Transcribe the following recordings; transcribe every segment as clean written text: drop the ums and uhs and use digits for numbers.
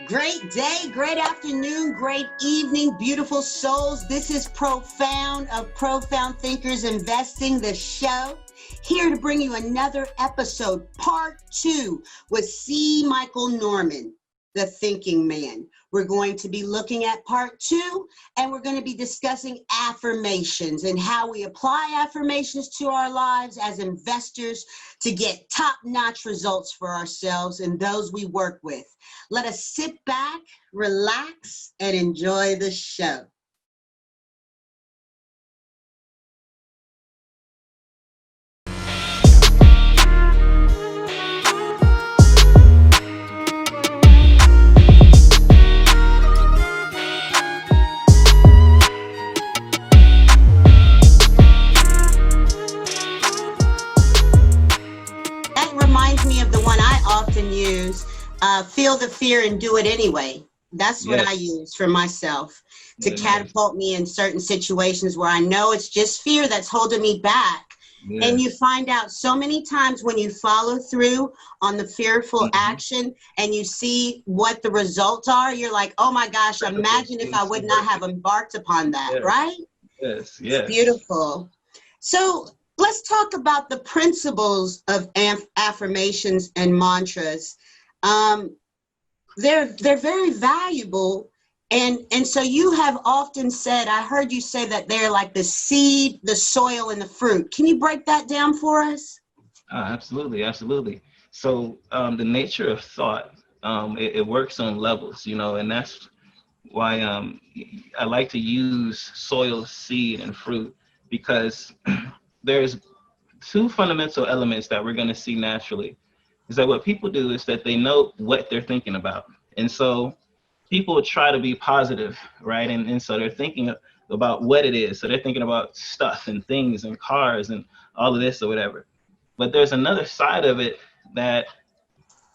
Great day, great afternoon, great evening, beautiful souls. This is Profound of Profound Thinkers Investing, the show. Here to bring you another episode, part 2, with cmichaelnorman, the thinking man. We're going to be looking at part 2, and we're going to be discussing affirmations and how we apply affirmations to our lives as investors to get top-notch results for ourselves and those we work with. Let us sit back, relax, and enjoy the show. That reminds me of the one I often use, feel the fear and do it anyway. That's what I use for myself to catapult me in certain situations where I know it's just fear that's holding me back. And you find out so many times when you follow through on the fearful action and you see what the results are, you're like, oh my gosh, imagine if I would not have embarked upon that, right? Yes. It's beautiful. So let's talk about the principles of affirmations and mantras. They're very valuable. And so you have often said, I heard you say that they're like the seed, the soil, and the fruit. Can you break that down for us? Absolutely. So the nature of thought, it works on levels, and that's why I like to use soil, seed, and fruit, because there's two fundamental elements that we're going to see naturally. Is that what people do is that they know what they're thinking about. And so people try to be positive, right? And so they're thinking about what it is. So they're thinking about stuff and things and cars and all of this or whatever. But there's another side of it that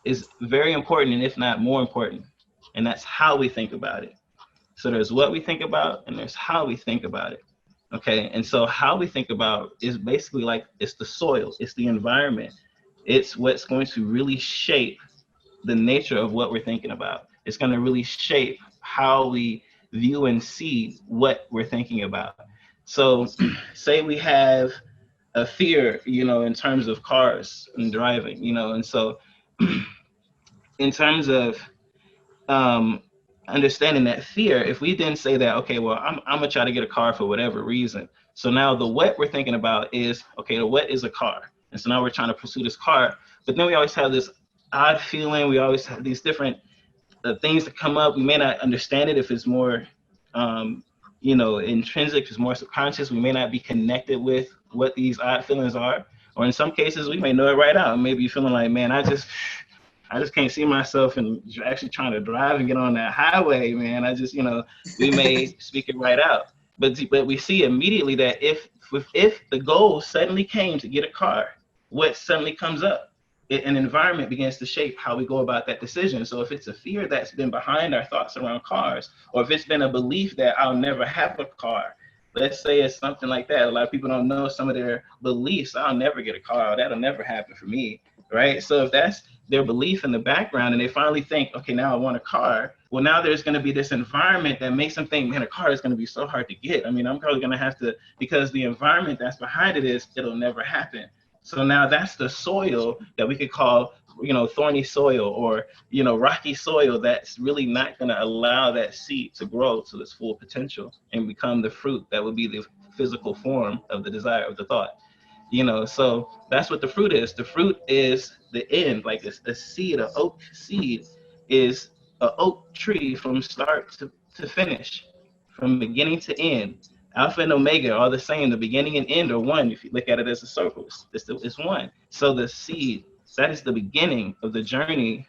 is very important, and if not more important, and that's how we think about it. So there's what we think about and there's how we think about it. Okay, and so how we think about is basically like it's the soil, it's the environment. It's what's going to really shape the nature of what we're thinking about. It's going to really shape how we view and see what we're thinking about. So say we have a fear, in terms of cars and driving, and so in terms of understanding that fear, if we then say that, okay, well, I'm gonna try to get a car for whatever reason. So now the what we're thinking about is, okay, the what is a car? And so now we're trying to pursue this car, but then we always have this odd feeling. We always have these different things that come up. We may not understand it if it's more, intrinsic, if it's more subconscious. We may not be connected with what these odd feelings are. Or in some cases, we may know it right out. Maybe you're feeling like, man, I just can't see myself and actually trying to drive and get on that highway, man. We may speak it right out. But we see immediately that if the goal suddenly came to get a car, what suddenly comes up? An environment begins to shape how we go about that decision. So if it's a fear that's been behind our thoughts around cars, or if it's been a belief that I'll never have a car, let's say it's something like that. A lot of people don't know some of their beliefs. I'll never get a car. That'll never happen for me, right? So if that's their belief in the background and they finally think, okay, now I want a car. Well, now there's going to be this environment that makes them think, man, a car is going to be so hard to get. I mean, I'm probably going to have to, because the environment that's behind it is, it'll never happen. So now that's the soil that we could call, thorny soil or, rocky soil that's really not going to allow that seed to grow to its full potential and become the fruit that would be the physical form of the desire of the thought. So that's what the fruit is. The fruit is the end, like a seed, an oak seed is an oak tree from start to finish, from beginning to end. Alpha and Omega are the same. The beginning and end are one. If you look at it as a circle, it's one. So the seed, that is the beginning of the journey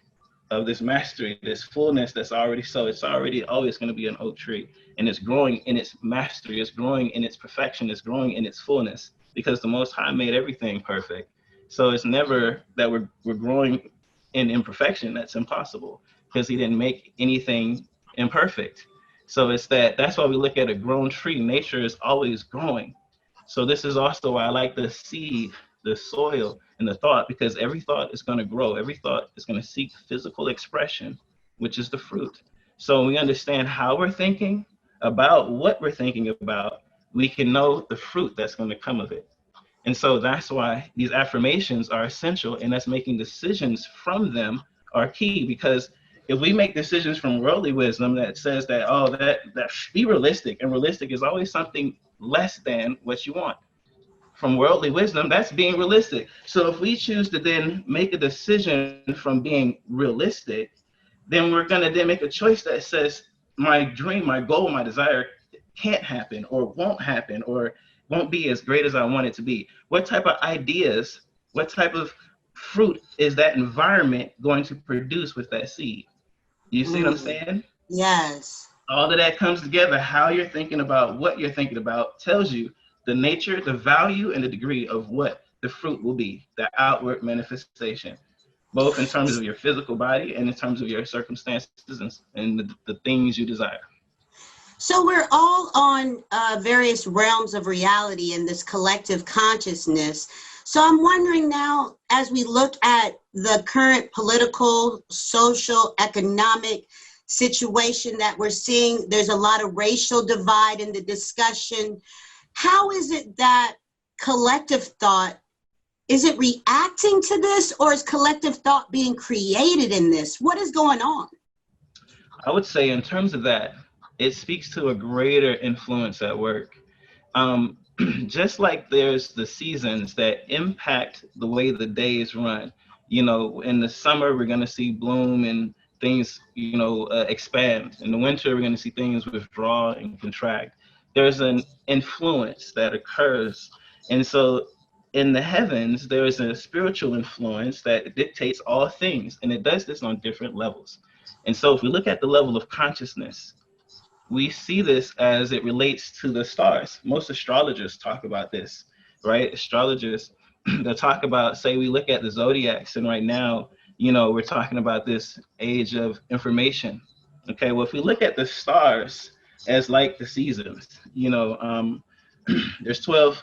of this mastery, this fullness that's already so. It's already always going to be an oak tree. And it's growing in its mastery. It's growing in its perfection. It's growing in its fullness because the Most High made everything perfect. So it's never that we're growing in imperfection. That's impossible because he didn't make anything imperfect. So that's why we look at a grown tree. Nature is always growing. So this is also why I like the seed, the soil, and the thought, because every thought is going to grow. Every thought is going to seek physical expression which is the fruit. So when we understand how we're thinking about what we're thinking about, we can know the fruit that's going to come of it. And so that's why these affirmations are essential, and us making decisions from them are key. Because if we make decisions from worldly wisdom that says that, oh, that be realistic, and realistic is always something less than what you want. From worldly wisdom, that's being realistic. So if we choose to then make a decision from being realistic, then we're going to then make a choice that says my dream, my goal, my desire can't happen, or won't happen, or won't be as great as I want it to be. What type of ideas, what type of fruit is that environment going to produce with that seed? You see what I'm saying? Yes. All of that comes together. How you're thinking about what you're thinking about tells you the nature, the value, and the degree of what the fruit will be, the outward manifestation, both in terms of your physical body and in terms of your circumstances and the things you desire. So we're all on various realms of reality in this collective consciousness. So I'm wondering now, as we look at the current political, social, economic situation that we're seeing, there's a lot of racial divide in the discussion. How is it that collective thought, is it reacting to this, or is collective thought being created in this? What is going on? I would say in terms of that, it speaks to a greater influence at work. Just like there's the seasons that impact the way the days run. You know, in the summer, we're going to see bloom and things, expand. In the winter, we're going to see things withdraw and contract. There's an influence that occurs. And so in the heavens, there is a spiritual influence that dictates all things, and it does this on different levels. And so if we look at the level of consciousness, we see this as it relates to the stars. Most astrologers talk about this, right? Astrologers, they'll talk about, say we look at the zodiacs, and right now, we're talking about this age of information. Okay, well, if we look at the stars as like the seasons, there's 12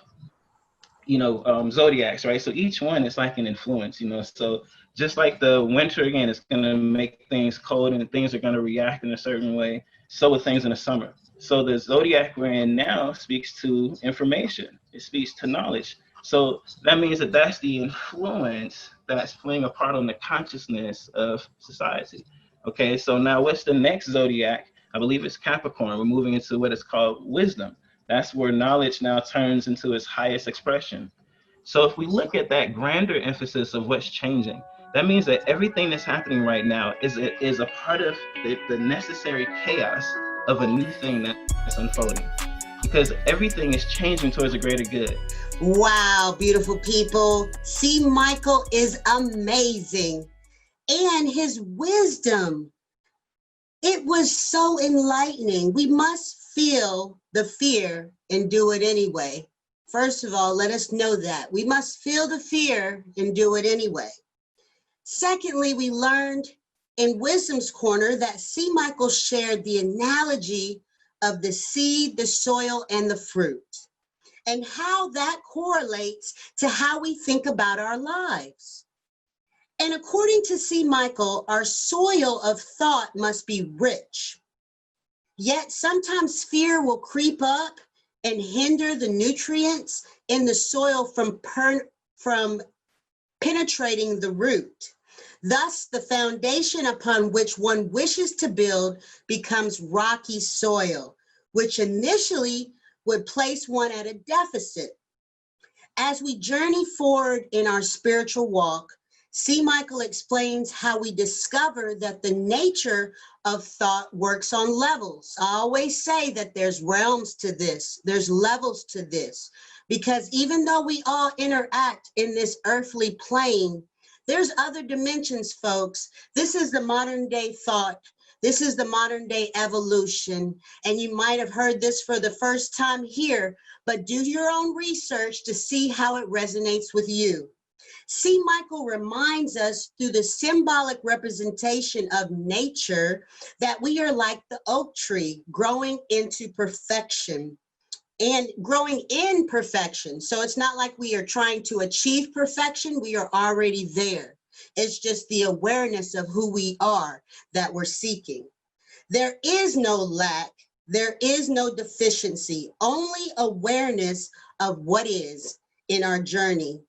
zodiacs, right? So each one is like an influence, so just like the winter, again, it's going to make things cold and things are going to react in a certain way. So with things in the summer. So the zodiac we're in now speaks to information. It speaks to knowledge. So that means that that's the influence that's playing a part on the consciousness of society. Okay, so now what's the next zodiac? I believe it's Capricorn. We're moving into what is called wisdom. That's where knowledge now turns into its highest expression. So if we look at that grander emphasis of what's changing, that means that everything that's happening right now is a part of the necessary chaos of a new thing that's unfolding, because everything is changing towards a greater good. Wow, beautiful people. C. Michael is amazing. And his wisdom, it was so enlightening. We must feel the fear and do it anyway. First of all, let us know that. We must feel the fear and do it anyway. Secondly, we learned in Wisdom's Corner that C. Michael shared the analogy of the seed, the soil, and the fruit, and how that correlates to how we think about our lives. And according to C. Michael, our soil of thought must be rich. Yet sometimes fear will creep up and hinder the nutrients in the soil from penetrating the root. Thus, the foundation upon which one wishes to build becomes rocky soil, which initially would place one at a deficit. As we journey forward in our spiritual walk, C. Michael explains how we discover that the nature of thought works on levels. I always say that there's realms to this, there's levels to this, because even though we all interact in this earthly plane, there's other dimensions, folks. This is the modern day thought. This is the modern day evolution. And you might have heard this for the first time here, but do your own research to see how it resonates with you. C. Michael reminds us through the symbolic representation of nature that we are like the oak tree growing into perfection and growing in perfection. So it's not like we are trying to achieve perfection. We are already there. It's just the awareness of who we are that we're seeking. There is no lack. There is no deficiency, only awareness of what is in our journey.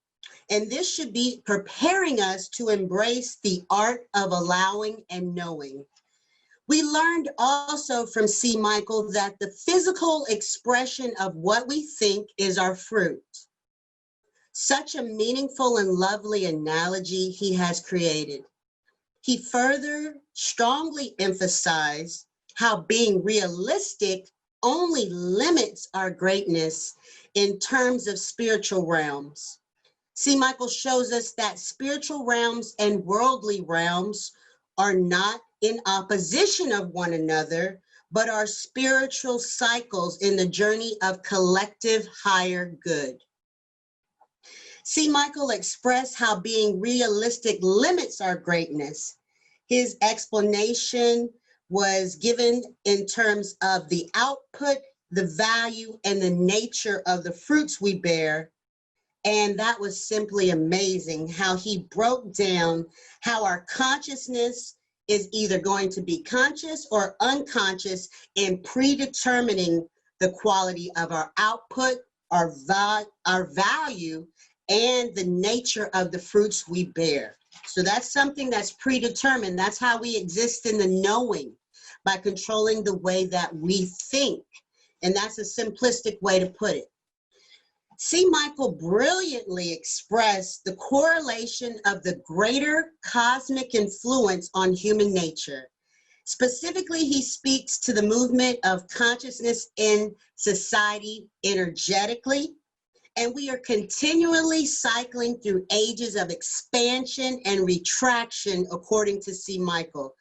And this should be preparing us to embrace the art of allowing and knowing. We learned also from C. Michael that the physical expression of what we think is our fruit. Such a meaningful and lovely analogy he has created. He further strongly emphasized how being realistic only limits our greatness in terms of spiritual realms. C. Michael shows us that spiritual realms and worldly realms are not in opposition of one another, but are spiritual cycles in the journey of collective higher good. C. Michael expressed how being realistic limits our greatness. His explanation was given in terms of the output, the value, and the nature of the fruits we bear. And that was simply amazing how he broke down how our consciousness is either going to be conscious or unconscious in predetermining the quality of our output, our value, and the nature of the fruits we bear. So that's something that's predetermined. That's how we exist in the knowing, by controlling the way that we think. And that's a simplistic way to put it. C. Michael brilliantly expressed the correlation of the greater cosmic influence on human nature. Specifically, he speaks to the movement of consciousness in society energetically, and we are continually cycling through ages of expansion and retraction, according to C. Michael.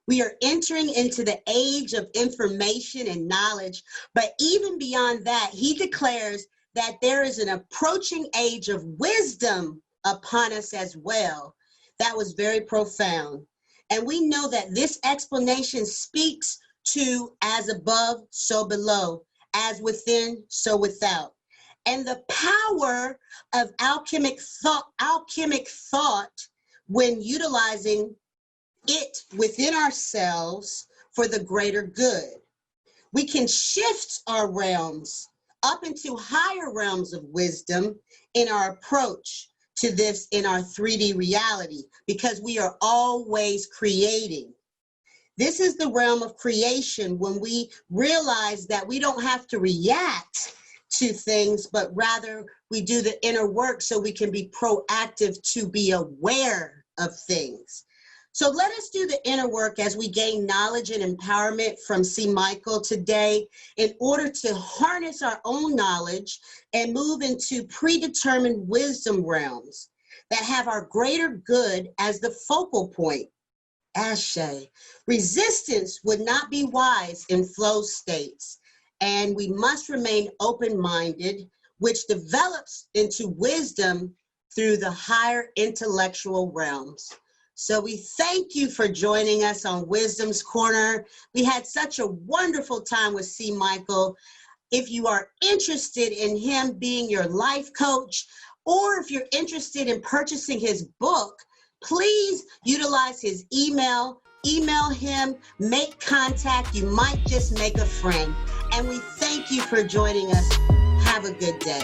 We are entering into the age of information and knowledge, but even beyond that, he declares that there is an approaching age of wisdom upon us as well. That was very profound. And we know that this explanation speaks to as above, so below, as within, so without. And the power of alchemic thought when utilizing it within ourselves for the greater good. We can shift our realms up into higher realms of wisdom in our approach to this in our 3D reality, because we are always creating. This is the realm of creation when we realize that we don't have to react to things, but rather we do the inner work so we can be proactive to be aware of things. So let us do the inner work as we gain knowledge and empowerment from C. Michael today in order to harness our own knowledge and move into predetermined wisdom realms that have our greater good as the focal point. Ashe. Resistance would not be wise in flow states, and we must remain open-minded, which develops into wisdom through the higher intellectual realms. So we thank you for joining us on Wisdom's Corner. We had such a wonderful time with C. Michael. If you are interested in him being your life coach, or if you're interested in purchasing his book, please utilize his email him, make contact. You might just make a friend. And we thank you for joining us. Have a good day.